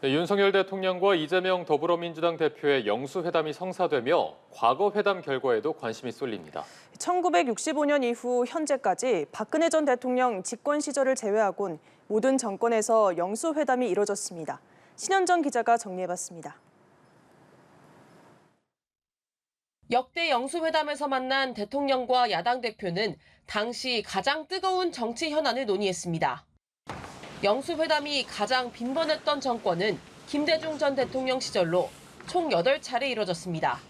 네, 윤석열 대통령과 이재명 더불어민주당 대표의 영수회담이 성사되며 과거 회담 결과에도 관심이 쏠립니다. 1965년 이후 현재까지 박근혜 전 대통령 집권 시절을 제외하곤 모든 정권에서 영수회담이 이뤄졌습니다. 신현정 기자가 정리해봤습니다. 역대 영수회담에서 만난 대통령과 야당 대표는 당시 가장 뜨거운 정치 현안을 논의했습니다. 영수회담이 가장 빈번했던 정권은 김대중 전 대통령 시절로 총 8차례 이뤄졌습니다.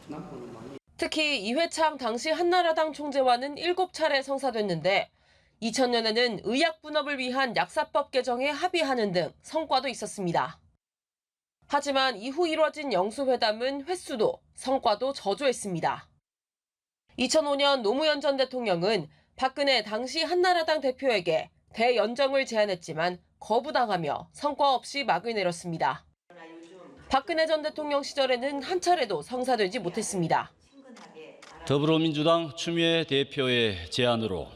특히 이회창 당시 한나라당 총재와는 7차례 성사됐는데 2000년에는 의약 분업을 위한 약사법 개정에 합의하는 등 성과도 있었습니다. 하지만 이후 이뤄진 영수회담은 횟수도 성과도 저조했습니다. 2005년 노무현 전 대통령은 박근혜 당시 한나라당 대표에게 대연정을 제안했지만 거부당하며 성과 없이 막을 내렸습니다. 박근혜 전 대통령 시절에는 한 차례도 성사되지 못했습니다. 더불어민주당 추미애 대표의 제안으로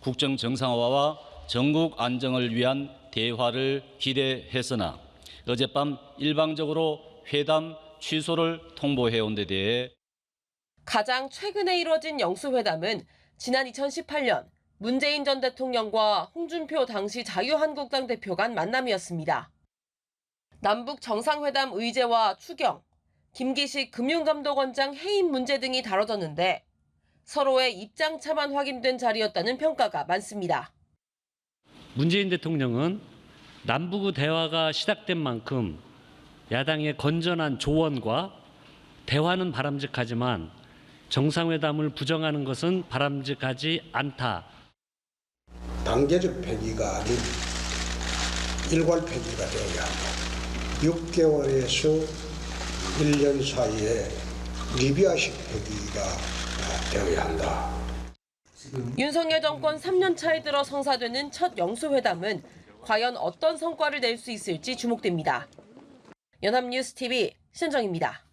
국정 정상화와 전국 안정을 위한 대화를 기대했으나 어젯밤 일방적으로 회담 취소를 통보해온 데 대해 가장 최근에 이뤄진 영수회담은 지난 2018년 문재인 전 대통령과 홍준표 당시 자유한국당 대표 간 만남이었습니다. 남북 정상회담 의제와 추경, 김기식 금융감독원장 해임 문제 등이 다뤄졌는데 서로의 입장차만 확인된 자리였다는 평가가 많습니다. 문재인 대통령은 남북의 대화가 시작된 만큼 야당의 건전한 조언과 대화는 바람직하지만 정상회담을 부정하는 것은 바람직하지 않다. 단계적 폐기가 아닌 일괄 폐기가 되어야 한다. 6개월에서 1년 사이에 리비아식 폐기가 되어야 한다. 윤석열 정권 3년 차에 들어 성사되는 첫 영수회담은 과연 어떤 성과를 낼 수 있을지 주목됩니다. 연합뉴스 TV 신정입니다.